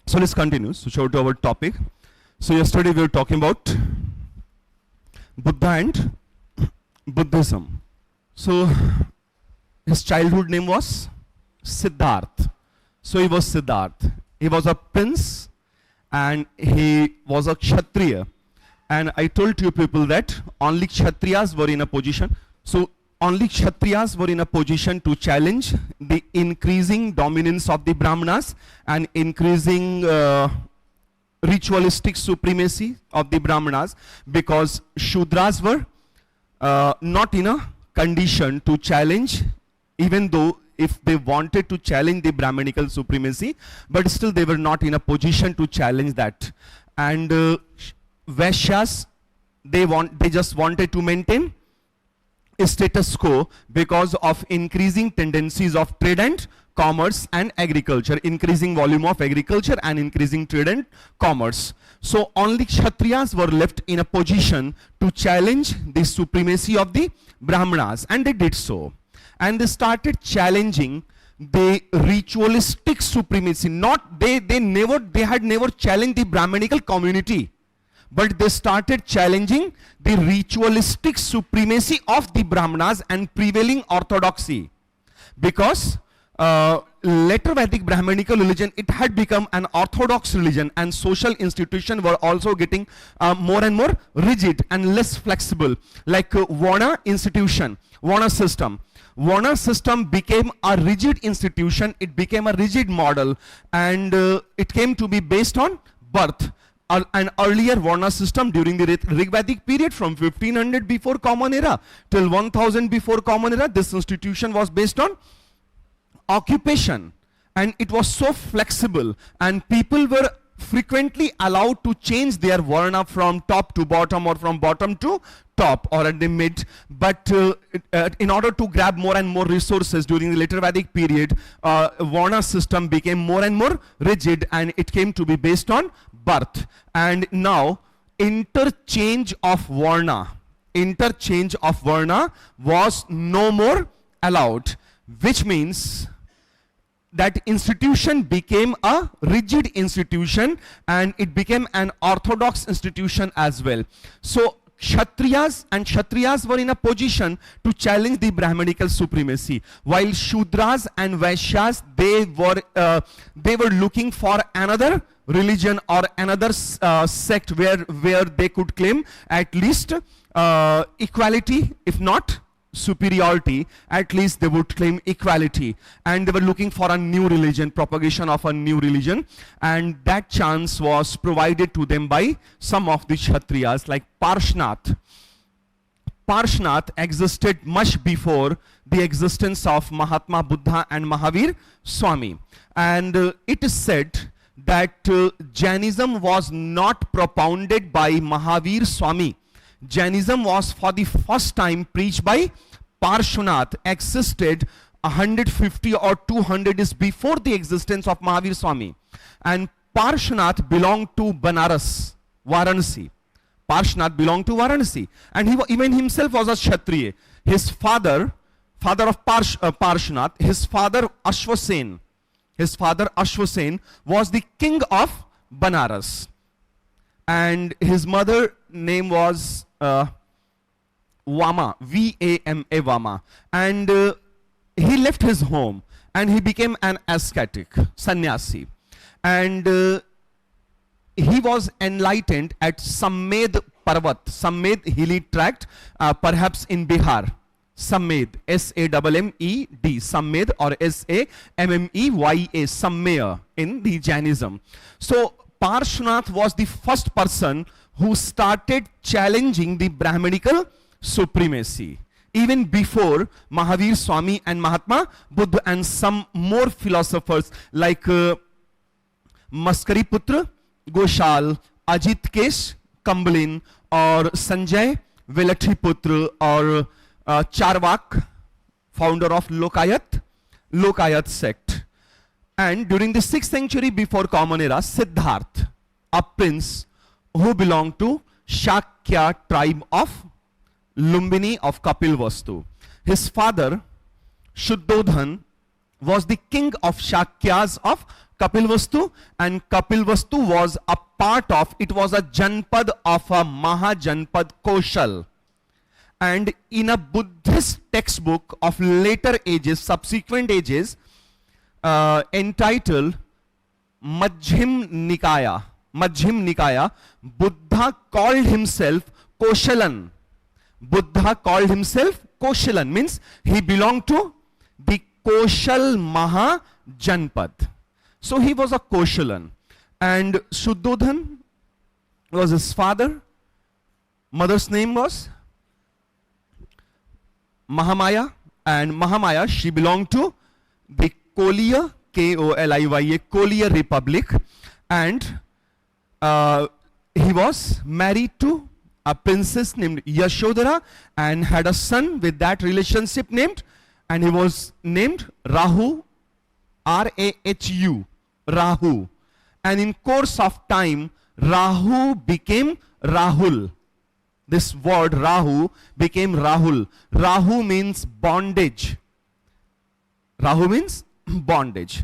So let's continue. So show to our topic. So yesterday we were talking about Buddha and Buddhism. So his childhood name was Siddharth. So he was Siddharth. He was a prince and he was a Kshatriya. And I told you people that only Kshatriyas were in a position. So only Kshatriyas were in a position to challenge the increasing dominance of the Brahmanas and increasing ritualistic supremacy of the Brahmanas, because Shudras were not in a condition to challenge, even though if they wanted to challenge the Brahmanical supremacy, but still they were not in a position to challenge that. And Vaishyas, they just wanted to maintain a status quo because of increasing tendencies of trade and commerce and agriculture, increasing volume of agriculture and increasing trade and commerce. So only Kshatriyas were left in a position to challenge the supremacy of the Brahmanas, and they did so. And they started challenging the ritualistic supremacy. They had never challenged the Brahmanical community, but they started challenging the ritualistic supremacy of the Brahmanas and prevailing orthodoxy. Because later Vedic Brahmanical religion, it had become an orthodox religion, and social institutions were also getting more and more rigid and less flexible, like Varna institution, Varna system. Varna system became a rigid institution, it became a rigid model, and it came to be based on birth. An earlier Varna system during the Rigvedic period from 1500 before Common Era till 1000 before Common Era, this institution was based on occupation, and it was so flexible, and people were frequently allowed to change their Varna from top to bottom or from bottom to top or at the mid. But in order to grab more and more resources during the later Vedic period, Varna system became more and more rigid, and it came to be based on birth. And now interchange of Varna was no more allowed, which means that institution became a rigid institution, and it became an orthodox institution as well. So Kshatriyas were in a position to challenge the Brahmanical supremacy, while Shudras and Vaishyas, they were looking for another religion or another sect where they could claim at least equality, if not superiority, at least they would claim equality. And they were looking for a new religion, propagation of a new religion, and that chance was provided to them by some of the Kshatriyas, like Parshnath. Parshnath existed much before the existence of Mahatma Buddha and Mahavir Swami, and it is said that Jainism was not propounded by Mahavir Swami. Jainism was for the first time preached by Parshnath, existed 150 or 200 years before the existence of Mahavir Swami. And Parshnath belonged to Banaras, Varanasi. Parshnath belonged to Varanasi, and he even himself was a Kshatriya. His father of Parshnath, his father Ashwasen was the king of Banaras, and his mother name was Vama, V-A-M-A, Vama, and he left his home and he became an ascetic, sannyasi, and he was enlightened at Sammed Parvat, Sammed hilly tract, perhaps in Bihar. Sammed, S-A-M-M-E-D, Sammed, or S-A-M-M-E-Y-A, Sammeya in the Jainism. So Parshnath was the first person who started challenging the Brahmanical supremacy, even before Mahavir Swami and Mahatma Buddha and some more philosophers like Maskariputra Goshal, Ajit Kesh Kambalin, or Sanjay Velatriputra, or Charvak, founder of Lokayat sect. And during the 6th century before Common Era, Siddharth, a prince who belonged to Shakya tribe of Lumbini of Kapilvastu. His father, Shuddhodhan, was the king of Shakyas of Kapilvastu, and Kapilvastu was a part of, it was a Janpad of a Mahajanpad Koshal. And in a Buddhist textbook of later ages, subsequent ages, entitled Majjhim Nikaya, Buddha called himself Koshalan. Buddha called himself Koshalan, means he belonged to the Koshal Mahajanpad. So he was a Koshalan. And Shuddhodhan was his father. Mother's name was Mahamaya. And Mahamaya, she belonged to the Koliya, K-O-L-I-Y-A, Koliya Republic. And he was married to a princess named Yashodhara and had a son with that relationship named, and he was named Rahu, R-A-H-U, Rahu. And in course of time, Rahu became Rahul. This word Rahu became Rahul. Rahu means bondage. Rahu means bondage.